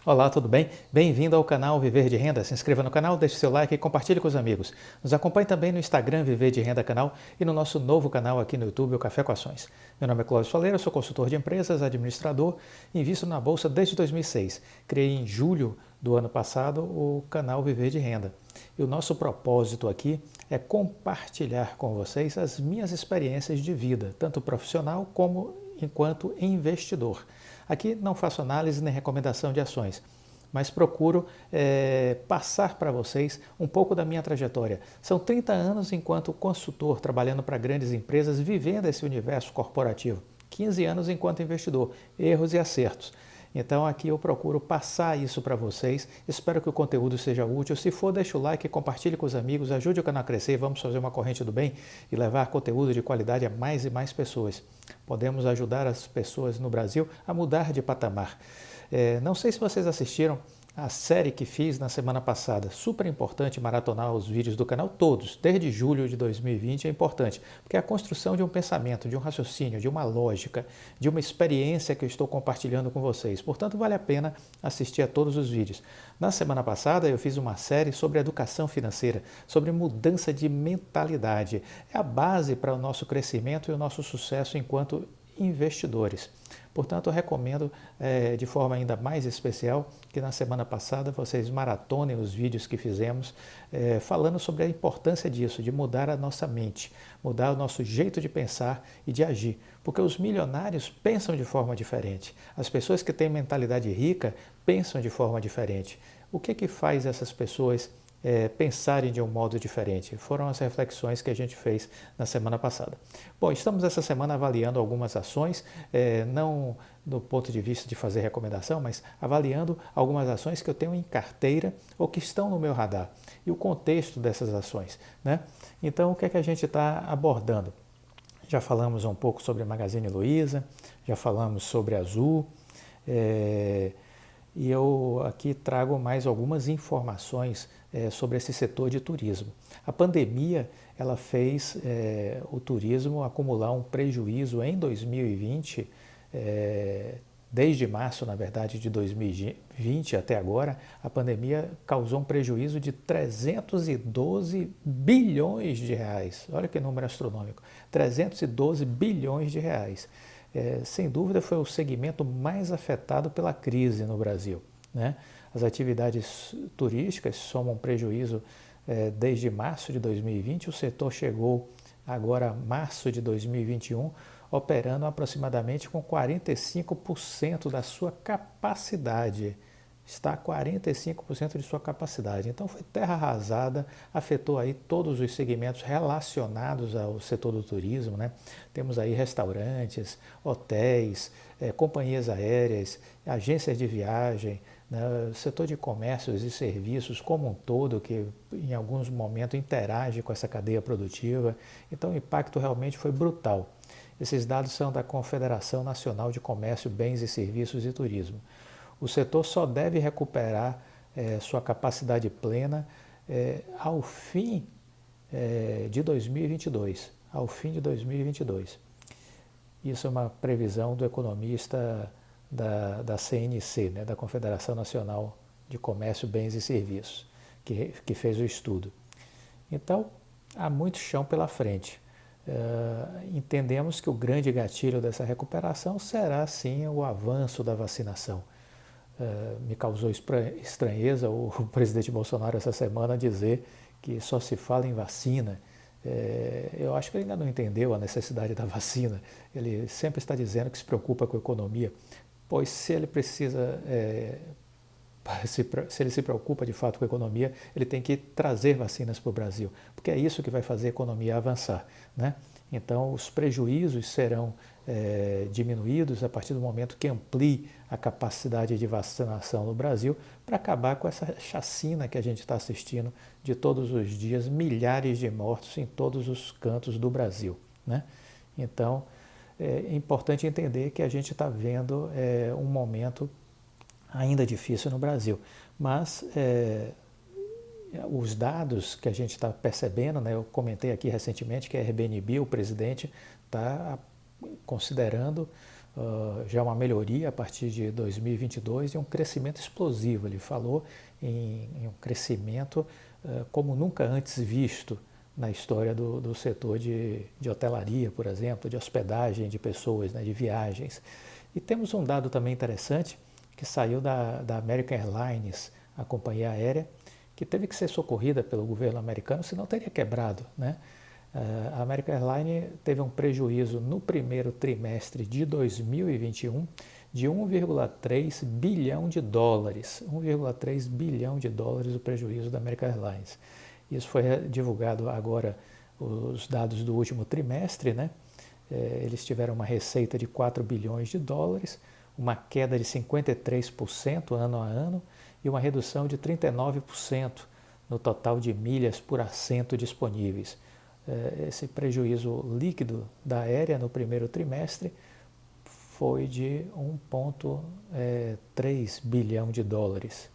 Olá, tudo bem? Bem-vindo ao canal Viver de Renda. Se inscreva no canal, deixe seu like e compartilhe com os amigos. Nos acompanhe também no Instagram Viver de Renda Canal e no nosso novo canal aqui no YouTube, o Café com Ações. Meu nome é Cláudio Faleiro, sou consultor de empresas, administrador e invisto na Bolsa desde 2006. Criei em julho do ano passado o canal Viver de Renda. E o nosso propósito aqui é compartilhar com vocês as minhas experiências de vida, tanto profissional como enquanto investidor. Aqui não faço análise nem recomendação de ações, mas procuro passar para vocês um pouco da minha trajetória. São 30 anos enquanto consultor, trabalhando para grandes empresas, vivendo esse universo corporativo. 15 anos enquanto investidor, erros e acertos. Então aqui eu procuro passar isso para vocês, espero que o conteúdo seja útil. Se for, deixa o like, compartilhe com os amigos, ajude o canal a crescer, vamos fazer uma corrente do bem e levar conteúdo de qualidade a mais e mais pessoas. Podemos ajudar as pessoas no Brasil a mudar de patamar. Não sei se vocês assistiram a série que fiz na semana passada. Super importante maratonar os vídeos do canal todos, desde julho de 2020 é importante, porque é a construção de um pensamento, de um raciocínio, de uma lógica, de uma experiência que eu estou compartilhando com vocês. Portanto, vale a pena assistir a todos os vídeos. Na semana passada eu fiz uma série sobre educação financeira, sobre mudança de mentalidade. É a base para o nosso crescimento e o nosso sucesso enquanto investidores. Portanto, eu recomendo de forma ainda mais especial que na semana passada vocês maratonem os vídeos que fizemos falando sobre a importância disso, de mudar a nossa mente, mudar o nosso jeito de pensar e de agir. Porque os milionários pensam de forma diferente. As pessoas que têm mentalidade rica pensam de forma diferente. O que faz essas pessoas pensarem de um modo diferente? Foram as reflexões que a gente fez na semana passada. Bom, estamos essa semana avaliando algumas ações, não do ponto de vista de fazer recomendação, mas avaliando algumas ações que eu tenho em carteira ou que estão no meu radar e o contexto dessas ações, né? Então, o que a gente está abordando? Já falamos um pouco sobre a Magazine Luiza, já falamos sobre a Azul, e eu aqui trago mais algumas informações sobre esse setor de turismo. A pandemia ela fez o turismo acumular um prejuízo em 2020, desde março, na verdade, de 2020 até agora, a pandemia causou um prejuízo de 312 bilhões de reais. Olha que número astronômico, 312 bilhões de reais. Sem dúvida foi o segmento mais afetado pela crise no Brasil, né? As atividades turísticas somam prejuízo desde março de 2020, o setor chegou agora a março de 2021 operando aproximadamente com 45% da sua capacidade. Está a 45% de sua capacidade. Então foi terra arrasada, afetou aí todos os segmentos relacionados ao setor do turismo, né? Temos aí restaurantes, hotéis, companhias aéreas, agências de viagem, né? Setor de comércios e serviços como um todo, que em alguns momentos interage com essa cadeia produtiva. Então o impacto realmente foi brutal. Esses dados são da Confederação Nacional de Comércio, Bens e Serviços e Turismo. O setor só deve recuperar sua capacidade plena ao fim de 2022. Ao fim de 2022. Isso é uma previsão do economista da CNC, né, da Confederação Nacional de Comércio, Bens e Serviços, que fez o estudo. Então, há muito chão pela frente. Entendemos que o grande gatilho dessa recuperação será, sim, o avanço da vacinação. Me causou estranheza o presidente Bolsonaro essa semana dizer que só se fala em vacina. Eu acho que ele ainda não entendeu a necessidade da vacina. Ele sempre está dizendo que se preocupa com a economia, pois se ele precisa, se ele se preocupa de fato com a economia, ele tem que trazer vacinas para o Brasil, porque é isso que vai fazer a economia avançar, né? Então, os prejuízos serão diminuídos a partir do momento que amplie a capacidade de vacinação no Brasil para acabar com essa chacina que a gente está assistindo de todos os dias, milhares de mortos em todos os cantos do Brasil, né? Então, é importante entender que a gente está vendo um momento ainda difícil no Brasil, mas os dados que a gente está percebendo, né, eu comentei aqui recentemente que a Airbnb, o presidente, está considerando já uma melhoria a partir de 2022 e um crescimento explosivo. Ele falou em um crescimento como nunca antes visto na história do setor de hotelaria, por exemplo, de hospedagem de pessoas, né, de viagens. E temos um dado também interessante que saiu da American Airlines, a companhia aérea, que teve que ser socorrida pelo governo americano, senão teria quebrado, né? A American Airlines teve um prejuízo no primeiro trimestre de 2021 de 1,3 bilhão de dólares. 1,3 bilhão de dólares o prejuízo da American Airlines. Isso foi divulgado agora, os dados do último trimestre, né? Eles tiveram uma receita de 4 bilhões de dólares, uma queda de 53% ano a ano e uma redução de 39% no total de milhas por assento disponíveis. Esse prejuízo líquido da aérea no primeiro trimestre foi de 1,3 bilhão de dólares.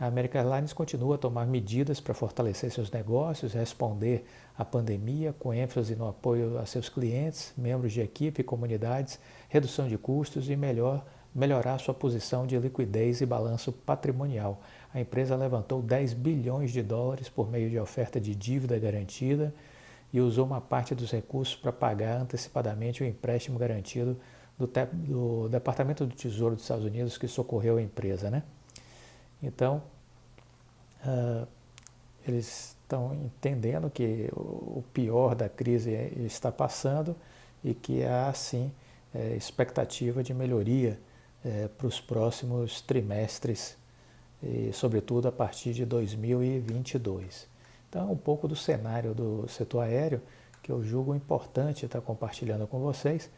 A American Airlines continua a tomar medidas para fortalecer seus negócios, responder à pandemia com ênfase no apoio a seus clientes, membros de equipe e comunidades, redução de custos e melhorar sua posição de liquidez e balanço patrimonial. A empresa levantou 10 bilhões de dólares por meio de oferta de dívida garantida e usou uma parte dos recursos para pagar antecipadamente o empréstimo garantido do Departamento do Tesouro dos Estados Unidos que socorreu a empresa, né? Então, eles estão entendendo que o pior da crise está passando e que há, sim, expectativa de melhoria para os próximos trimestres, e, sobretudo, a partir de 2022. Então, um pouco do cenário do setor aéreo, que eu julgo importante estar compartilhando com vocês,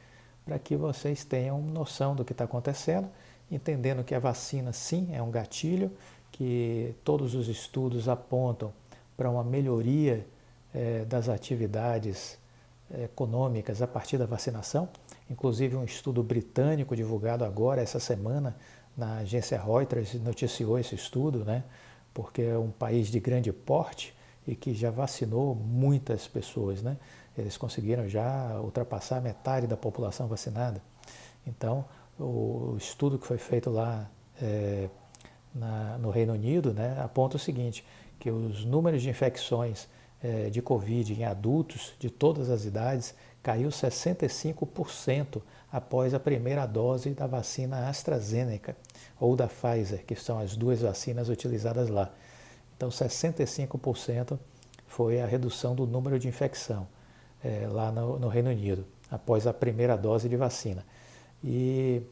para que vocês tenham noção do que está acontecendo, entendendo que a vacina, sim, é um gatilho, que todos os estudos apontam para uma melhoria das atividades econômicas a partir da vacinação. Inclusive um estudo britânico divulgado agora, essa semana, na agência Reuters, noticiou esse estudo, né? Porque é um país de grande porte e que já vacinou muitas pessoas, né? Eles conseguiram já ultrapassar metade da população vacinada. Então, o estudo que foi feito lá no Reino Unido, né, aponta o seguinte, que os números de infecções de Covid em adultos de todas as idades caiu 65% após a primeira dose da vacina AstraZeneca ou da Pfizer, que são as duas vacinas utilizadas lá. Então, 65% foi a redução do número de infecção lá no Reino Unido, após a primeira dose de vacina. E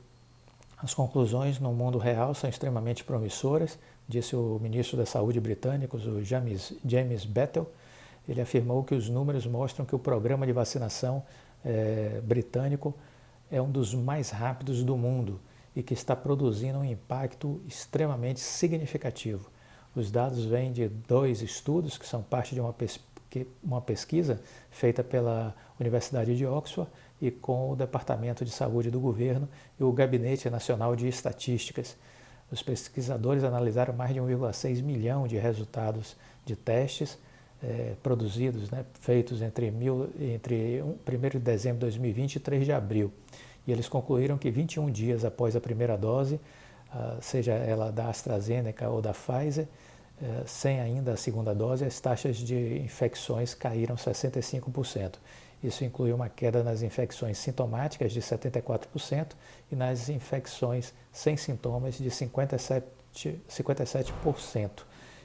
as conclusões no mundo real são extremamente promissoras, disse o ministro da Saúde britânico, o James Bettel. Ele afirmou que os números mostram que o programa de vacinação britânico é um dos mais rápidos do mundo e que está produzindo um impacto extremamente significativo. Os dados vêm de 2 estudos que são parte de uma pesquisa feita pela Universidade de Oxford e com o Departamento de Saúde do Governo e o Gabinete Nacional de Estatísticas. Os pesquisadores analisaram mais de 1,6 milhão de resultados de testes produzidos, né, feitos entre 1º de dezembro de 2020 e 3 de abril. E eles concluíram que 21 dias após a primeira dose, seja ela da AstraZeneca ou da Pfizer, sem ainda a segunda dose, as taxas de infecções caíram 65%. Isso inclui uma queda nas infecções sintomáticas de 74% e nas infecções sem sintomas de 57%.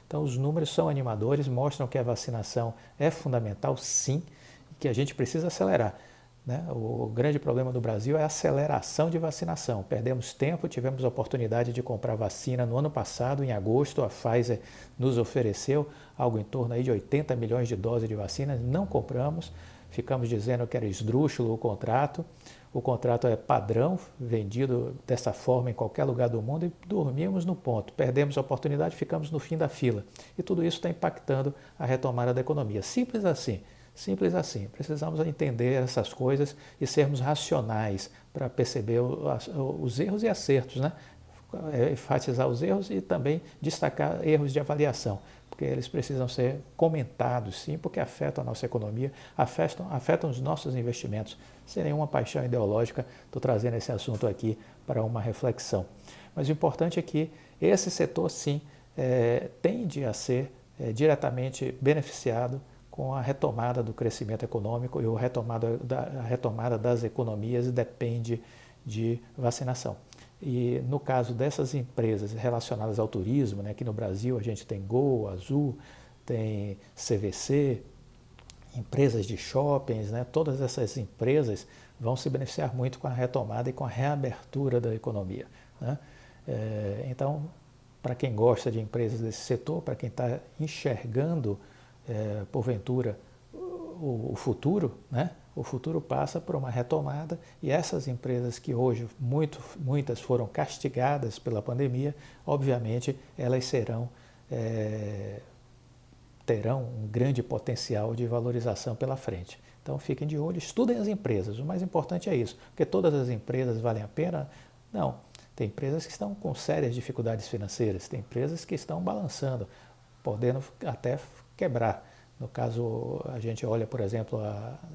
Então, os números são animadores, mostram que a vacinação é fundamental, sim, e que a gente precisa acelerar, né? O grande problema do Brasil é a aceleração de vacinação. Perdemos tempo, tivemos a oportunidade de comprar vacina no ano passado, em agosto, a Pfizer nos ofereceu algo em torno aí de 80 milhões de doses de vacina, não compramos, ficamos dizendo que era esdrúxulo o contrato é padrão, vendido dessa forma em qualquer lugar do mundo e dormimos no ponto, perdemos a oportunidade, ficamos no fim da fila. E tudo isso está impactando a retomada da economia. Simples assim. Simples assim. Precisamos entender essas coisas e sermos racionais para perceber os erros e acertos, né? Enfatizar os erros e também destacar erros de avaliação. porque eles precisam ser comentados, sim, porque afetam a nossa economia, afetam os nossos investimentos. Sem nenhuma paixão ideológica, estou trazendo esse assunto aqui para uma reflexão. Mas o importante é que esse setor, sim, tende a ser diretamente beneficiado com a retomada do crescimento econômico, e a retomada das economias depende de vacinação. E no caso dessas empresas relacionadas ao turismo, né, aqui no Brasil a gente tem Gol, Azul, tem CVC, empresas de shoppings, né, todas essas empresas vão se beneficiar muito com a retomada e com a reabertura da economia, né? Então, para quem gosta de empresas desse setor, para quem está enxergando, porventura, o futuro, né? O futuro passa por uma retomada, e essas empresas que hoje muitas foram castigadas pela pandemia, obviamente elas terão um grande potencial de valorização pela frente. Então fiquem de olho, estudem as empresas, o mais importante é isso, porque todas as empresas valem a pena? Não, tem empresas que estão com sérias dificuldades financeiras, tem empresas que estão balançando, podendo até quebrar. No caso, a gente olha, por exemplo,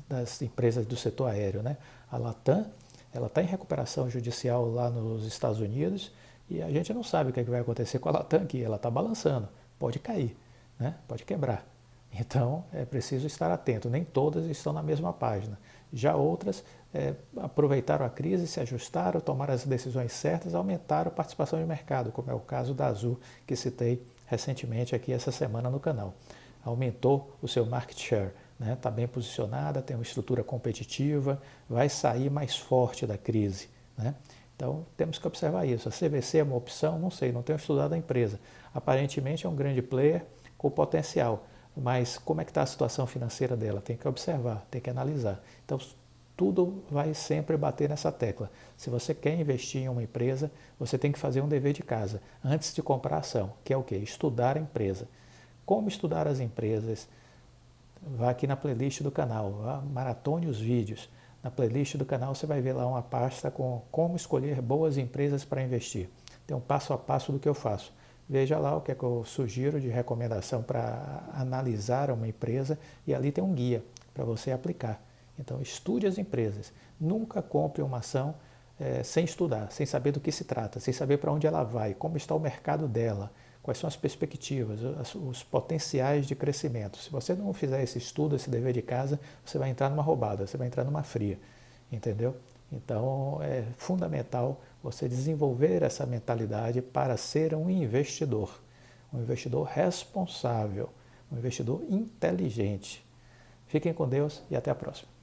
das empresas do setor aéreo, né? A Latam, ela está em recuperação judicial lá nos Estados Unidos, e a gente não sabe o que vai acontecer com a Latam aqui, ela está balançando, pode cair, né? Pode quebrar. Então, é preciso estar atento, nem todas estão na mesma página. Já outras aproveitaram a crise, se ajustaram, tomaram as decisões certas, aumentaram a participação de mercado, como é o caso da Azul, que citei recentemente aqui essa semana no canal. Aumentou o seu market share, né? Está bem posicionada, tem uma estrutura competitiva, vai sair mais forte da crise, né? Então, temos que observar isso. A CVC é uma opção? Não sei, não tenho estudado a empresa. Aparentemente é um grande player com potencial, mas como é que está a situação financeira dela? Tem que observar, tem que analisar. Então, tudo vai sempre bater nessa tecla. Se você quer investir em uma empresa, você tem que fazer um dever de casa antes de comprar a ação, que é o quê? Estudar a empresa. Como estudar as empresas? Vá aqui na playlist do canal, maratone os vídeos. Na playlist do canal você vai ver lá uma pasta com como escolher boas empresas para investir. Tem um passo a passo do que eu faço. Veja lá o que é que eu sugiro de recomendação para analisar uma empresa, e ali tem um guia para você aplicar. Então estude as empresas. Nunca compre uma ação sem estudar, sem saber do que se trata, sem saber para onde ela vai, como está o mercado dela, quais são as perspectivas, os potenciais de crescimento. Se você não fizer esse estudo, esse dever de casa, você vai entrar numa roubada, você vai entrar numa fria, entendeu? Então é fundamental você desenvolver essa mentalidade para ser um investidor responsável, um investidor inteligente. Fiquem com Deus e até a próxima.